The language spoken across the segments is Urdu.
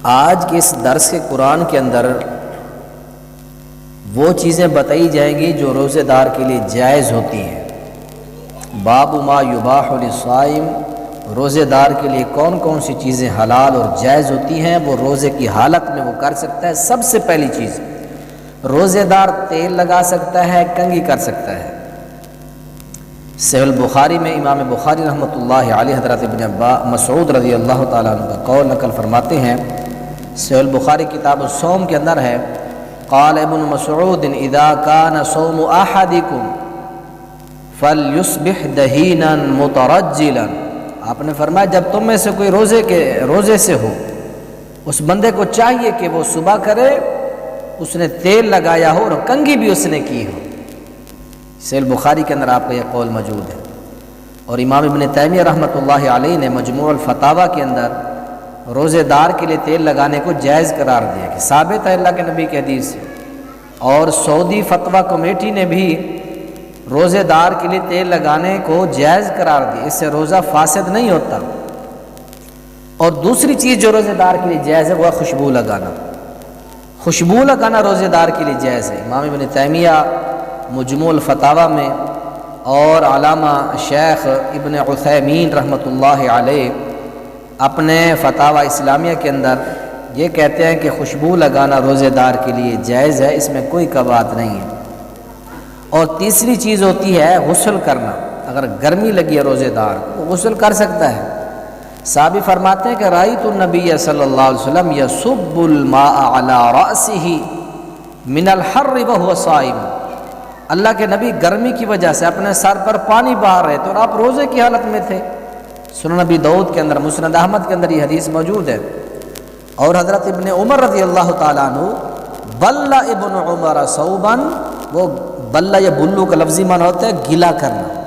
آج کے اس درس قرآن کے اندر وہ چیزیں بتائی جائیں گی جو روزے دار کے لیے جائز ہوتی ہیں۔ باب ما یباح للصائم، روزے دار کے لیے کون کون سی چیزیں حلال اور جائز ہوتی ہیں، وہ روزے کی حالت میں وہ کر سکتا ہے۔ سب سے پہلی چیز، روزے دار تیل لگا سکتا ہے، کنگھی کر سکتا ہے۔ صحیح البخاری میں امام بخاری رحمۃ اللہ علیہ حضرت ابن مسعود رضی اللہ تعالیٰ عنہ کا قول نقل فرماتے ہیں، صحیح البخاری کتاب الصوم کے اندر ہے، قال ابن مسعود اذا كان صوم احدكم فليصبح دهينا مترجلا، آپ نے فرمایا جب تم میں سے کوئی روزے سے ہو، اس بندے کو چاہیے کہ وہ صبح کرے اس نے تیل لگایا ہو اور کنگھی بھی اس نے کی ہو۔ صحیح البخاری کے اندر آپ کا یہ قول موجود ہے۔ اور امام ابن تیمیہ رحمۃ اللہ علیہ نے مجموع الفتاویٰ کے اندر روزے دار کے لیے تیل لگانے کو جائز قرار دیا کہ ثابت ہے اللہ کے نبی کی حدیث سے۔ اور سعودی فتویٰ کمیٹی نے بھی روزے دار کے لیے تیل لگانے کو جائز قرار دیا، اس سے روزہ فاسد نہیں ہوتا۔ اور دوسری چیز جو روزے دار کے لیے جائز ہے وہ ہے خوشبو لگانا۔ خوشبو لگانا روزے دار کے لیے جائز ہے۔ امام ابن تیمیہ مجموع الفتاویٰ میں اور علامہ شیخ ابن عثیمین رحمۃ اللہ علیہ اپنے فتاویٰ اسلامیہ کے اندر یہ کہتے ہیں کہ خوشبو لگانا روزے دار کے لیے جائز ہے، اس میں کوئی کباہت نہیں ہے۔ اور تیسری چیز ہوتی ہے غسل کرنا۔ اگر گرمی لگی ہے روزے دار کو غسل کر سکتا ہے۔ صحابی فرماتے ہیں کہ رأیت النبی صلی اللہ علیہ وسلم یصب الماء علی رأسہ من الحر وهو صائم، اللہ کے نبی گرمی کی وجہ سے اپنے سر پر پانی بہا رہے تھے اور آپ روزے کی حالت میں تھے۔ سنن ابی داؤد کے اندر، مسند احمد کے اندر یہ حدیث موجود ہے۔ اور حضرت ابن عمر رضی اللہ تعالیٰ عنہ بل ابن عمر صوبا، وہ بلّہ یا بلو کا لفظی معنی ہوتا ہے گیلا کرنا،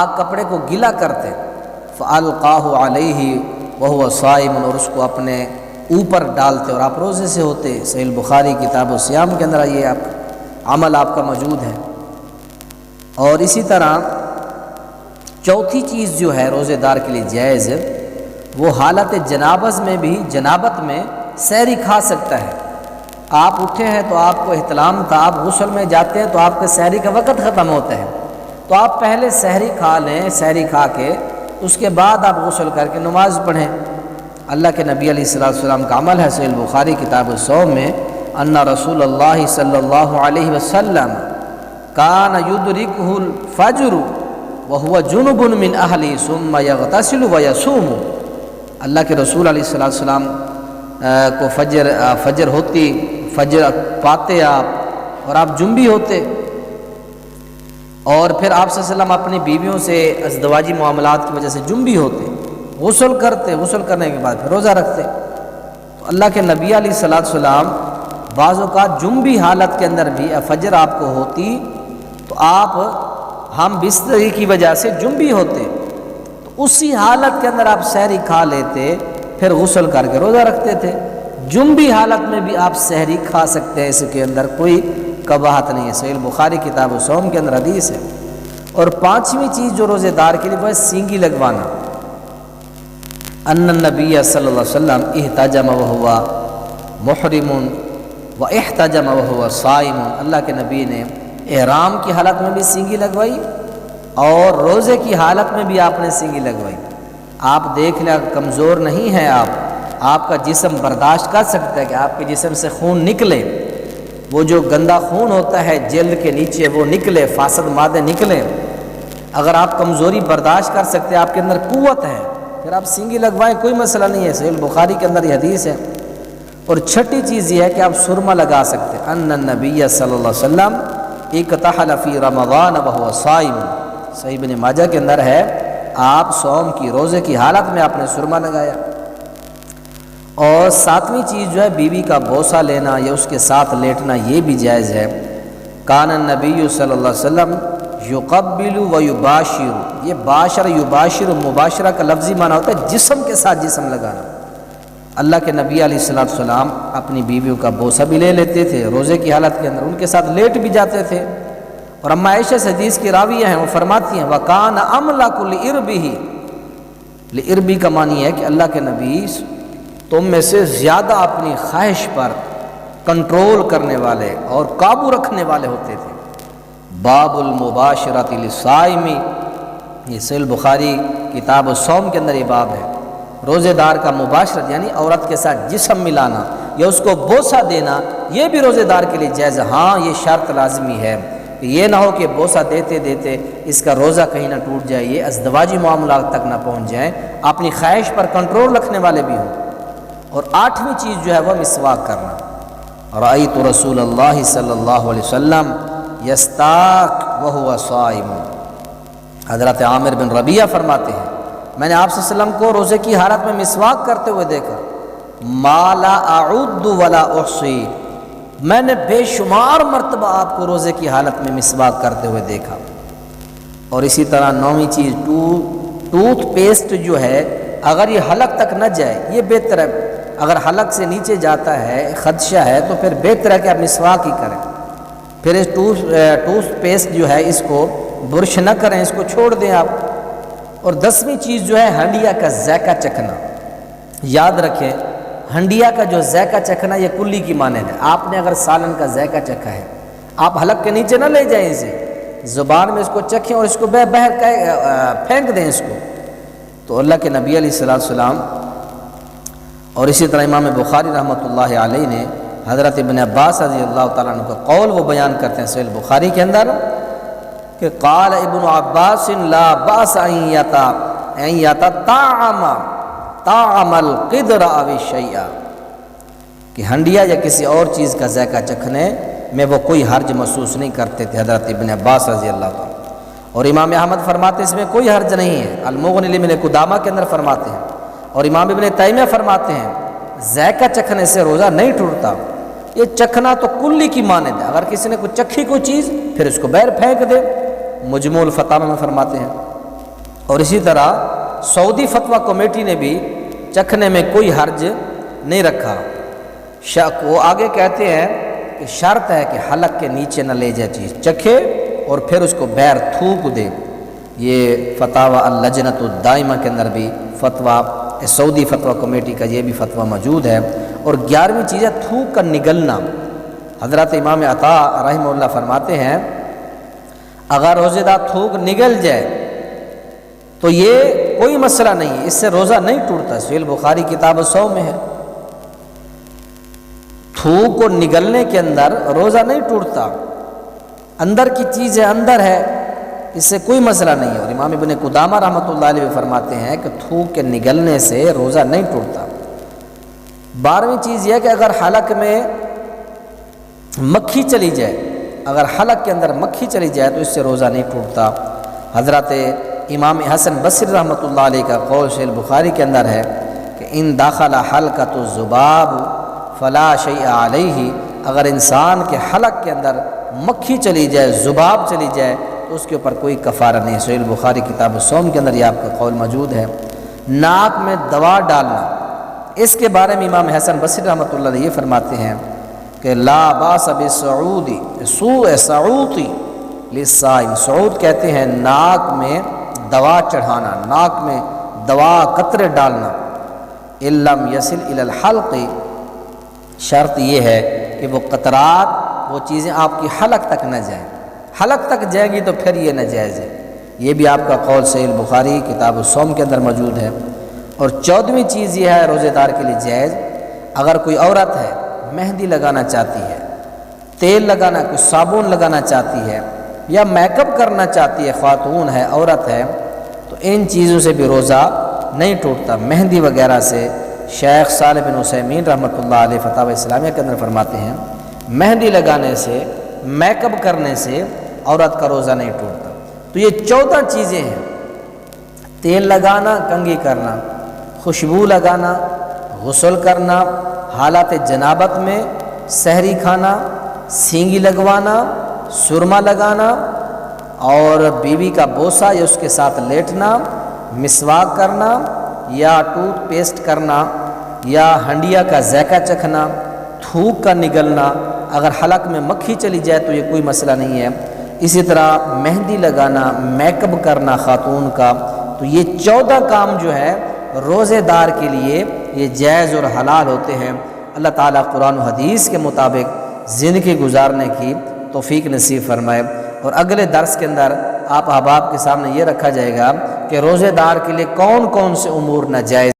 آپ کپڑے کو گیلا کرتے، فالقاہ علیہ وہو صائم، اور اس کو اپنے اوپر ڈالتے اور آپ روزے سے ہوتے۔ صحیح البخاری کتاب الصیام کے اندر یہ عمل آپ کا موجود ہے۔ اور اسی طرح چوتھی چیز جو ہے روزے دار کے لیے جائز ہے، وہ حالت جنابت میں سحری کھا سکتا ہے۔ آپ اٹھے ہیں تو آپ کو احتلام تھا، آپ غسل میں جاتے ہیں تو آپ کے سحری کا وقت ختم ہوتا ہے، تو آپ پہلے سحری کھا لیں، سحری کھا کے اس کے بعد آپ غسل کر کے نماز پڑھیں۔ اللہ کے نبی علیہ السلام کا عمل ہے، صحیح البخاری کتاب الصوم میں، ان رسول اللہ صلی اللہ علیہ وسلم کان یدرکہ الفجر وہو جنب من اہلہ ثم یغتسل ویصوم، اللہ کے رسول علیہ السلام کو فجر ہوتی، فجر پاتے آپ اور آپ جنبی ہوتے، اور پھر آپ صلی اللہ علیہ وسلم اپنی بیویوں سے ازدواجی معاملات کی وجہ سے جنبی ہوتے، غسل کرتے، غسل کرنے کے بعد پھر روزہ رکھتے۔ تو اللہ کے نبی علیہ السلام بعض اوقات جنبی حالت کے اندر بھی فجر آپ کو ہوتی تو آپ ہم بستری کی وجہ سے جنبی ہوتے، تو اسی حالت کے اندر آپ سحری کھا لیتے، پھر غسل کر کے روزہ رکھتے تھے۔ جنبی حالت میں بھی آپ سحری کھا سکتے ہیں، اس کے اندر کوئی کباہت نہیں ہے۔ صحیح البخاری کتاب الصوم کے اندر حدیث ہے۔ اور پانچویں چیز جو روزے دار کے لیے وہ ہے سینگی لگوانا۔ ان النبی صلی اللہ علیہ وسلم احتجم وہو محرم و احتجم وہو صائم، اللہ کے نبی نے احرام کی حالت میں بھی سینگی لگوائی اور روزے کی حالت میں بھی آپ نے سینگی لگوائی۔ آپ دیکھ لیں کمزور نہیں ہیں آپ کا جسم برداشت کر سکتا ہے کہ آپ کے جسم سے خون نکلے، وہ جو گندا خون ہوتا ہے جلد کے نیچے وہ نکلے، فاسد مادے نکلیں، اگر آپ کمزوری برداشت کر سکتے ہیں، آپ کے اندر قوت ہے، پھر آپ سینگی لگوائیں، کوئی مسئلہ نہیں ہے۔ صحیح البخاری کے اندر یہ حدیث ہے۔ اور چھٹی چیز یہ ہے کہ آپ سرما لگا سکتے ہیں۔ ان النبی صلی اللہ علیہ وسلم اکتحل فی رمضان وہو صائم، صحیح ابن ماجہ کے اندر ہے، آپ صوم کی روزے کی حالت میں آپ نے سرما لگایا۔ اور ساتویں چیز جو ہے بیوی کا بوسہ لینا یا اس کے ساتھ لیٹنا، یہ بھی جائز ہے۔ کان النبی صلی اللہ علیہ وسلم یقبل و یباشر، یہ باشر یباشر مباشرہ کا لفظی معنی ہوتا ہے جسم کے ساتھ جسم لگانا۔ اللہ کے نبی علیہ السلام اپنی بیویوں کا بوسہ بھی لے لیتے تھے روزے کی حالت کے اندر، ان کے ساتھ لیٹ بھی جاتے تھے۔ اور اما عائشہ سے حدیث کی راویہ ہیں، وہ فرماتی ہیں وَكَانَ أَمْلَكُ لِإِرْبِهِ، لِإِرْبِ کا معنی ہے کہ اللہ کے نبی تم میں سے زیادہ اپنی خواہش پر کنٹرول کرنے والے اور قابو رکھنے والے ہوتے تھے۔ باب المباشرۃ للصائم، یہ صحیح بخاری کتاب الصوم کے اندر یہ باب ہے۔ روزے دار کا مباشرت یعنی عورت کے ساتھ جسم ملانا یا اس کو بوسہ دینا، یہ بھی روزے دار کے لیے جائز ہے۔ ہاں یہ شرط لازمی ہے کہ یہ نہ ہو کہ بوسہ دیتے دیتے اس کا روزہ کہیں نہ ٹوٹ جائے، یہ ازدواجی معاملات تک نہ پہنچ جائیں، اپنی خواہش پر کنٹرول رکھنے والے بھی ہوں۔ اور 8ویں چیز جو ہے وہ مسواک کرنا۔ رأیت رسول اللہ صلی اللہ علیہ وسلم یستاک وہو صائم، حضرت عامر بن ربیعہ فرماتے ہیں میں نے آپ صلی اللہ علیہ وسلم کو روزے کی حالت میں مسواک کرتے ہوئے دیکھا، ما لا اعد ولا احصی، میں نے بے شمار مرتبہ آپ کو روزے کی حالت میں مسواک کرتے ہوئے دیکھا۔ اور اسی طرح 9ویں چیز ٹوتھ پیسٹ جو ہے اگر یہ حلق تک نہ جائے یہ بہتر ہے، اگر حلق سے نیچے جاتا ہے خدشہ ہے تو پھر بہتر ہے کہ آپ مسواک ہی کریں، پھر اس ٹوتھ پیسٹ جو ہے اس کو برش نہ کریں، اس کو چھوڑ دیں آپ۔ اور 10ویں چیز جو ہے ہنڈیا کا ذائقہ چکھنا، یاد رکھیں ہنڈیا کا جو ذائقہ چکھنا یہ کلی کی مانند ہے۔ آپ نے اگر سالن کا ذائقہ چکھا ہے، آپ حلق کے نیچے نہ لے جائیں اسے، زبان میں اس کو چکھیں اور اس کو باہر پھینک دیں اس کو۔ تو اللہ کے نبی علیہ السلام اور اسی طرح امام بخاری رحمۃ اللہ علیہ نے حضرت ابن عباس رضی اللہ تعالیٰ عنہ کا قول وہ بیان کرتے ہیں صحیح بخاری کے اندر کہ قال ابن عباس لا باس ان یتطعم طعم القدر او الشیء، کہ ہنڈیا یا کسی اور چیز کا ذائقہ چکھنے میں وہ کوئی حرج محسوس نہیں کرتے تھے، حضرت ابن عباس رضی اللہ تعالیٰ۔ اور امام احمد فرماتے اس میں کوئی حرج نہیں ہے، المغنی لابن قدامہ کے اندر فرماتے ہیں، اور امام ابن تیمیہ فرماتے ہیں ذائقہ چکھنے سے روزہ نہیں ٹوٹتا، یہ چکھنا تو کلی کی مانند ہے، اگر کسی نے کوئی چکھی کوئی چیز پھر اس کو باہر پھینک دے، مجموع الفتاوی میں فرماتے ہیں۔ اور اسی طرح سعودی فتویٰ کمیٹی نے بھی چکھنے میں کوئی حرج نہیں رکھا، وہ آگے کہتے ہیں کہ شرط ہے کہ حلق کے نیچے نہ لے جائے چیز، چکھے اور پھر اس کو باہر تھوک دے۔ یہ فتاوی اللجنۃ الدائمہ کے اندر بھی فتویٰ سعودی فتویٰ کمیٹی کا یہ بھی فتویٰ موجود ہے۔ اور 11ویں چیز ہے تھوک کا نگلنا۔ حضرت امام عطا رحمہ اللہ فرماتے ہیں اگر روزے دار تھوک نگل جائے تو یہ کوئی مسئلہ نہیں ہے، اس سے روزہ نہیں ٹوٹتا، صحیح بخاری کتاب الصوم میں ہے۔ تھوک کو نگلنے کے اندر روزہ نہیں ٹوٹتا، اندر کی چیز ہے اندر ہے، اس سے کوئی مسئلہ نہیں ہے۔ اور امام ابن قدامہ رحمۃ اللہ علیہ فرماتے ہیں کہ تھوک کے نگلنے سے روزہ نہیں ٹوٹتا۔ 12ویں چیز یہ ہے کہ اگر حلق میں مکھی چلی جائے، اگر حلق کے اندر مکھی چلی جائے تو اس سے روزہ نہیں ٹوٹتا۔ حضرت امام حسن بصری رحمۃ اللہ علیہ کا قول صحیح بخاری کے اندر ہے کہ ان داخل حلقۃ الذباب فلا شیء علیہ، اگر انسان کے حلق کے اندر مکھی چلی جائے، ذباب چلی جائے تو اس کے اوپر کوئی کفارہ نہیں۔ صحیح بخاری کتاب الصوم کے اندر یہ آپ کا قول موجود ہے۔ ناک میں دوا ڈالنا، اس کے بارے میں امام حسن بصری رحمۃ اللہ علیہ یہ فرماتے ہیں کہ لا باس بالصعود سوء صعود للصائم، صعود کہتے ہیں ناک میں دوا چڑھانا، ناک میں دوا قطرے ڈالنا، ان لم یصل الی الحلق، شرط یہ ہے کہ وہ قطرات وہ چیزیں آپ کی حلق تک نہ جائیں، حلق تک جائیں گی تو پھر یہ ناجائز ہے۔ یہ بھی آپ کا قول صحیح بخاری کتاب الصوم کے اندر موجود ہے۔ اور 14ویں چیز یہ ہے روزے دار کے لیے جائز، اگر کوئی عورت ہے مہندی لگانا چاہتی ہے، تیل لگانا، کوئی صابن لگانا چاہتی ہے یا میک اپ کرنا چاہتی ہے، خاتون ہے عورت ہے، تو ان چیزوں سے بھی روزہ نہیں ٹوٹتا۔ مہندی وغیرہ سے شیخ صالح بن عثیمین رحمۃ اللہ علیہ فتاوی اسلامیہ کے اندر فرماتے ہیں مہندی لگانے سے، میک اپ کرنے سے عورت کا روزہ نہیں ٹوٹتا۔ تو یہ 14 چیزیں ہیں، تیل لگانا، کنگھی کرنا، خوشبو لگانا، غسل کرنا، حالات جنابت میں سحری کھانا، سینگی لگوانا، سرما لگانا، اور بیوی کا بوسہ یا اس کے ساتھ لیٹنا، مسواک کرنا یا ٹوتھ پیسٹ کرنا یا ہنڈیا کا ذائقہ چکھنا، تھوک کا نگلنا، اگر حلق میں مکھی چلی جائے تو یہ کوئی مسئلہ نہیں ہے۔ اسی طرح مہندی لگانا، میک اپ کرنا خاتون کا، تو یہ 14 کام جو ہے روزے دار کے لیے یہ جائز اور حلال ہوتے ہیں۔ اللہ تعالیٰ قرآن و حدیث کے مطابق زندگی گزارنے کی توفیق نصیب فرمائے۔ اور اگلے درس کے اندر آپ احباب کے سامنے یہ رکھا جائے گا کہ روزے دار کے لیے کون کون سے امور ناجائز